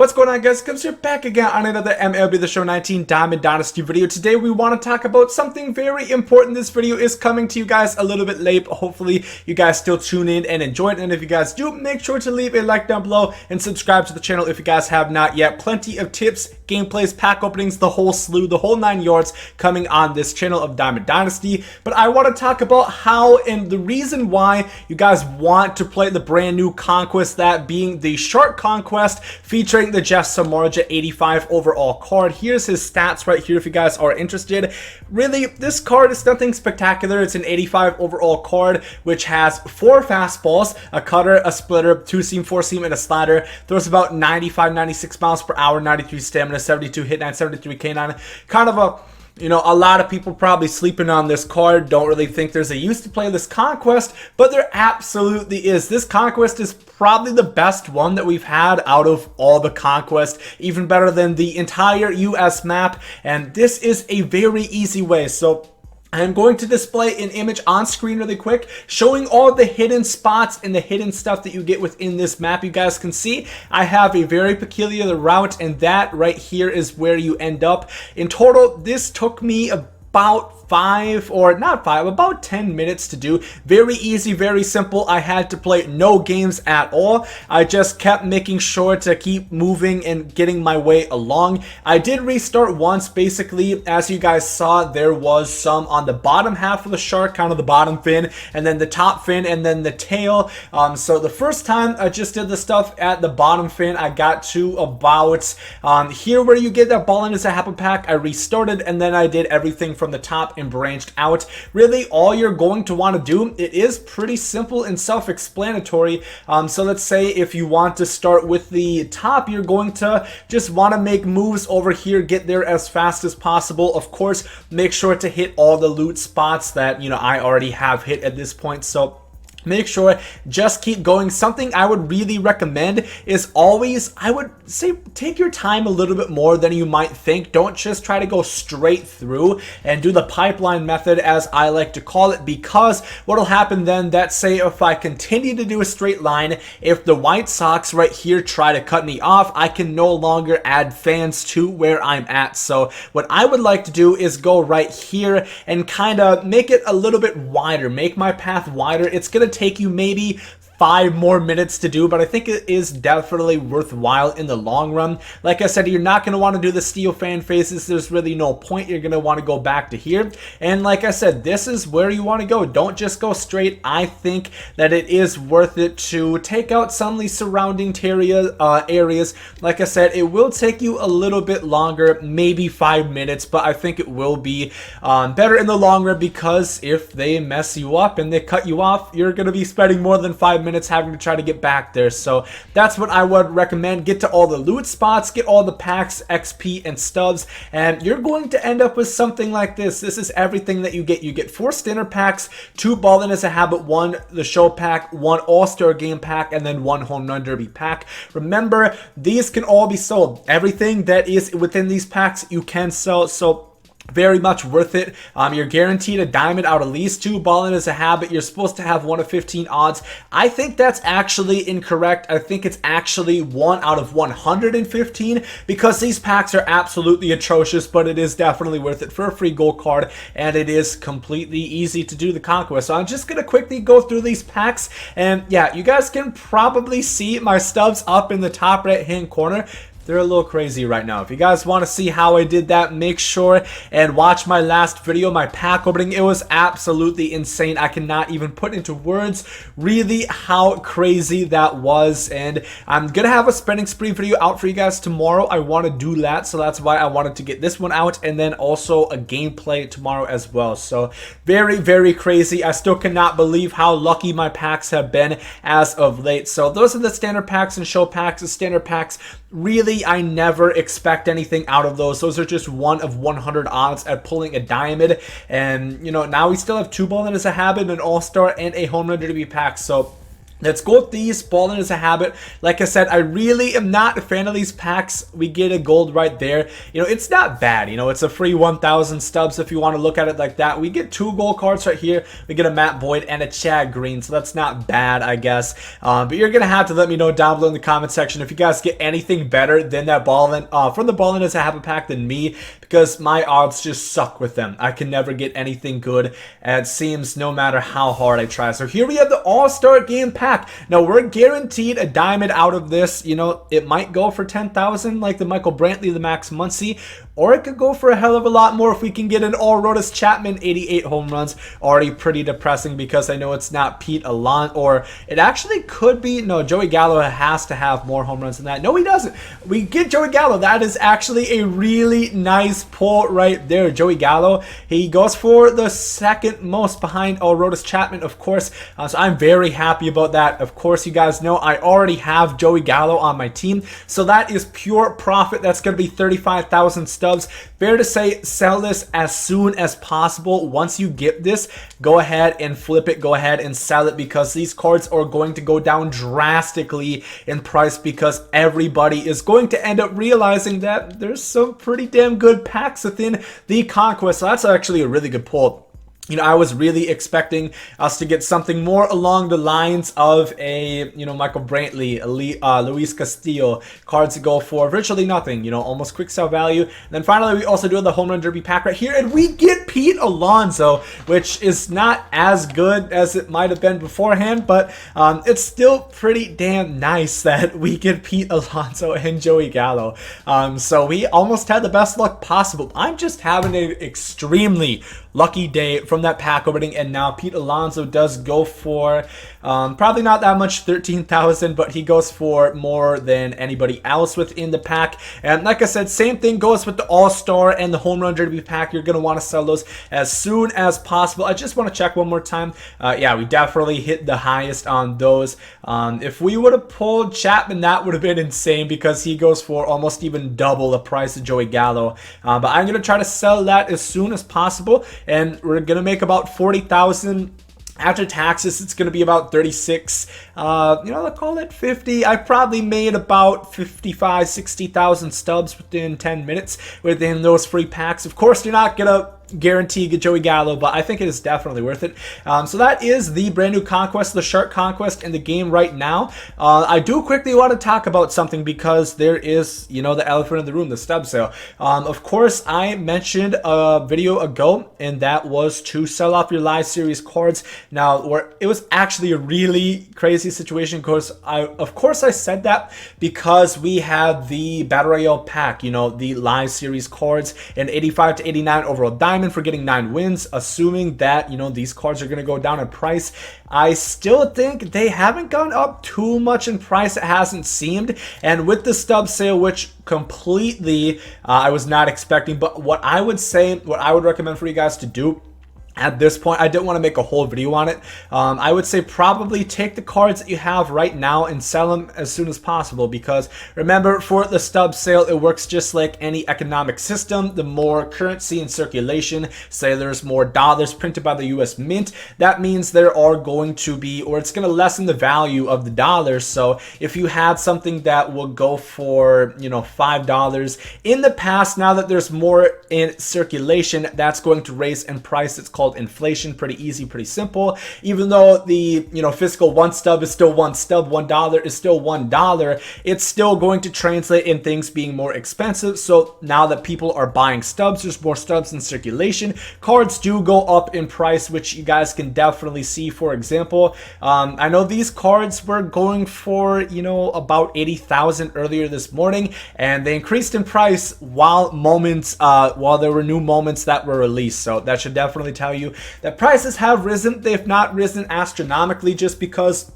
What's going on, guys? Comes here back again on another MLB The Show 19 Diamond Dynasty video. Today we want to talk about something very important. This video is coming to you guys a little bit late, but hopefully you guys still tune in and enjoy it. And if you guys do, make sure to leave a like down below and subscribe to the channel if you guys have not yet. Plenty of tips, gameplays, pack openings, the whole slew, the whole 9 yards coming on this channel of Diamond Dynasty. But I want to talk about how and the reason why you guys want to play the brand new Conquest, that being the Shark Conquest featuring the Jeff Samardzija 85 overall card. Here's his stats right here if you guys are interested. Really, this card is nothing spectacular. It's an 85 overall card which has 4 fastballs, a cutter, a splitter, 2-seam, 4-seam, and a slider. Throws about 95, 96 miles per hour, 93 stamina, 72 hit 9, 73 K9. Kind of a a lot of people probably sleeping on this card, don't really think there's a use to play this Conquest, but there absolutely is. This Conquest is probably the best one that we've had out of all the Conquest, even better than the entire US map, and this is a very easy way. So I'm going to display an image on screen really quick showing all the hidden spots and the hidden stuff that you get within this map. You guys can see I have a very peculiar route, and that right here is where you end up. In total, this took me about about 10 minutes to do. Very easy, very simple. I had to play no games at all. I just kept making sure to keep moving and getting my way along. I did restart once. Basically, as you guys saw, there was some on the bottom half of the shark, kind of the bottom fin, and then the top fin, and then the tail. So the first time I just did the stuff at the bottom fin, I got to about here where you get that ball in as a happen pack. I restarted, and then I did everything from the top and branched out. Really, all you're going to want to do, it is pretty simple and self-explanatory. So let's say if you want to start with the top, you're going to just want to make moves over here, get there as fast as possible. Of course, make sure to hit all the loot spots that I already have hit at this point. So make sure, just keep going. Something I would really recommend is always, I would say, take your time a little bit more than you might think. Don't just try to go straight through and do the pipeline method, as I like to call it, because what'll happen then, that say if I continue to do a straight line, if the White Sox right here try to cut me off, I can no longer add fans to where I'm at. So what I would like to do is go right here and kind of make it a little bit wider, make my path wider. It's gonna take you maybe 5 more minutes to do, but I think it is definitely worthwhile in the long run. Like I said, you're not going to want to do the steel fan faces. There's really no point. You're going to want to go back to here. And like I said, this is where you want to go. Don't just go straight. I think that it is worth it to take out some of these surrounding areas. Like I said, it will take you a little bit longer, maybe 5 minutes, but I think it will be better in the long run, because if they mess you up and they cut you off, you're going to be spending more than 5 minutes having to try to get back there. So that's what I would recommend. Get to all the loot spots, get all the packs, XP, and stubs, and you're going to end up with something like this. This is everything that you get. You get 4 standard packs, 2 Ballin' as a Habit, 1 the show pack, 1 all-star game pack, and then 1 home run derby pack. Remember, these can all be sold. Everything that is within these packs you can sell, so very much worth it. You're guaranteed a diamond out of least 2 Ballin' as a Habit. You're supposed to have 1 of 15 odds. I think that's actually incorrect. I think it's actually 1 out of 115, because these packs are absolutely atrocious, but it is definitely worth it for a free gold card, and it is completely easy to do the Conquest. So I'm just going to quickly go through these packs, and yeah, you guys can probably see my stubs up in the top right hand corner. They're a little crazy right now. If you guys want to see how I did that, make sure and watch my last video, my pack opening. It was absolutely insane. I cannot even put into words really how crazy that was. And I'm going to have a spending spree video out for you guys tomorrow. I want to do that, so that's why I wanted to get this one out, and then also a gameplay tomorrow as well. So very, very crazy. I still cannot believe how lucky my packs have been as of late. So those are the standard packs and show packs. The standard packs, really, I never expect anything out of those. Those are just 1 of 100 odds at pulling a diamond. And now we still have 2 Ballin' as a Habit, an all-star, and a home run derby pack. So Let's go with these. Balling is a habit. Like I said, I really am not a fan of these packs. We get a gold right there. You know, it's not bad. You know, it's a free 1,000 stubs if you want to look at it like that. We get 2 gold cards right here. We get a Matt Boyd and a Chad Green, so that's not bad, I guess. But you're going to have to let me know down below in the comment section if you guys get anything better than that Balling, from the Balling is a habit pack than me, because my odds just suck with them. I can never get anything good, and it seems no matter how hard I try. So here we have the All-Star Game pack. Now we're guaranteed a diamond out of this. You know, it might go for 10,000 like the Michael Brantley, the Max Muncy, or it could go for a hell of a lot more if we can get an Aroldis Chapman 88 home runs. Already pretty depressing because I know it's not Pete Alonso, or it actually could be. No, Joey Gallo has to have more home runs than that. No, he doesn't. We get Joey Gallo. That is actually a really nice pull right there. Joey Gallo, he goes for the second most behind Aroldis Chapman, of course. So I'm very happy about that. Of course, you guys know I already have Joey Gallo on my team, so that is pure profit. That's going to be 35,000 stubs. Fair to say, sell this as soon as possible. Once you get this, go ahead and flip it. Go ahead and sell it, because these cards are going to go down drastically in price, because everybody is going to end up realizing that there's some pretty damn good packs within the Conquest. So that's actually a really good pull. You know, I was really expecting us to get something more along the lines of a, you know, Michael Brantley, Luis Castillo, cards to go for virtually nothing, you know, almost quick sell value. And then finally, we also do the Home Run Derby pack right here, and we get Pete Alonso, which is not as good as it might have been beforehand, but it's still pretty damn nice that we get Pete Alonso and Joey Gallo. So we almost had the best luck possible. I'm just having an extremely lucky day from that pack opening, and now Pete Alonso does go for probably not that much, 13,000, but he goes for more than anybody else within the pack. And like I said, same thing goes with the All-Star and the Home Run Derby pack. You're going to want to sell those as soon as possible. I just want to check one more time. Yeah, we definitely hit the highest on those. If we would have pulled Chapman, that would have been insane, because he goes for almost even double the price of Joey Gallo. But I'm going to try to sell that as soon as possible, and we're going to make about 40,000. After taxes, it's going to be about 36, you know, let's call it 50. I probably made about 55, 60,000 stubs within 10 minutes within those free packs. Of course, you're not going to guarantee get Joey Gallo, but I think it is definitely worth it. So that is the brand new Conquest, the Shark Conquest in the game right now. I do quickly want to talk about something, because there is, you know, the elephant in the room, the stub sale. Of course, I mentioned a video ago, and that was to sell off your live series cards. Now, where it was actually a really crazy situation, because of course I said that because we had the Battle Royale pack, you know, the live series cards, and 85 to 89 overall diamond for getting 9 wins, assuming that, you know, these cards are going to go down in price. I still think they haven't gone up too much in price, it hasn't seemed. And with the stub sale, which completely I was not expecting, but what I would say, what I would recommend for you guys to do at this point, I didn't want to make a whole video on it. I would say probably take the cards that you have right now and sell them as soon as possible, because remember, for the stub sale, it works just like any economic system. The more currency in circulation, say there's more dollars printed by the US Mint, that means there are going to be, or it's going to lessen the value of the dollars. So if you had something that will go for, you know, $5 in the past, now that there's more in circulation, that's going to raise in price. It's called inflation. Pretty easy, pretty simple. Even though the, you know, physical one stub is still one stub, $1 is still $1, it's still going to translate in things being more expensive. So now that people are buying stubs, there's more stubs in circulation, cards do go up in price, which you guys can definitely see. For example, I know these cards were going for, you know, about 80,000 earlier this morning, and they increased in price while there were new moments that were released. So that should definitely tell you that prices have risen. They've not risen astronomically, just because,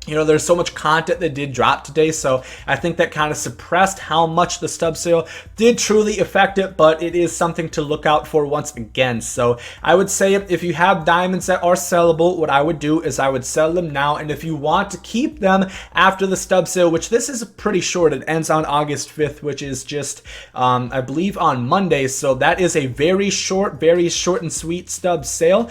you know, there's so much content that did drop today. So I think that kind of suppressed how much the stub sale did truly affect it, but it is something to look out for once again. So I would say if you have diamonds that are sellable, what I would do is I would sell them now. And if you want to keep them after the stub sale, which this is pretty short, it ends on August 5th, which is just, I believe, on Monday. So that is a very short and sweet stub sale.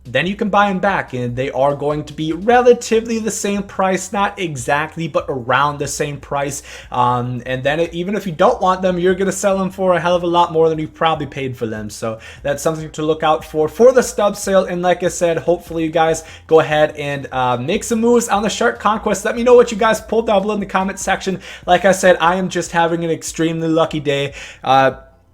then you can buy them back, and they are going to be relatively the same price, not exactly, but around the same price. And then even if you don't want them, you're going to sell them for a hell of a lot more than you probably paid for them. So that's something to look out for the Stub sale. And like I said, hopefully you guys go ahead and make some moves on the Shark Conquest. Let me know what you guys pulled down below in the comment section. Like I said, I am just having an extremely lucky day.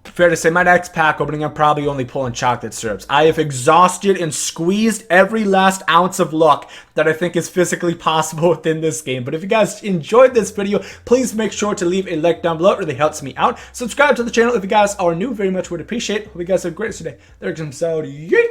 Fair to say, my next pack opening, I'm probably only pulling chocolate syrups. I have exhausted and squeezed every last ounce of luck that I think is physically possible within this game. But if you guys enjoyed this video, please make sure to leave a like down below. It really helps me out. Subscribe to the channel if you guys are new. Very much would appreciate it. Hope you guys have a great day. There comes out. Yeet!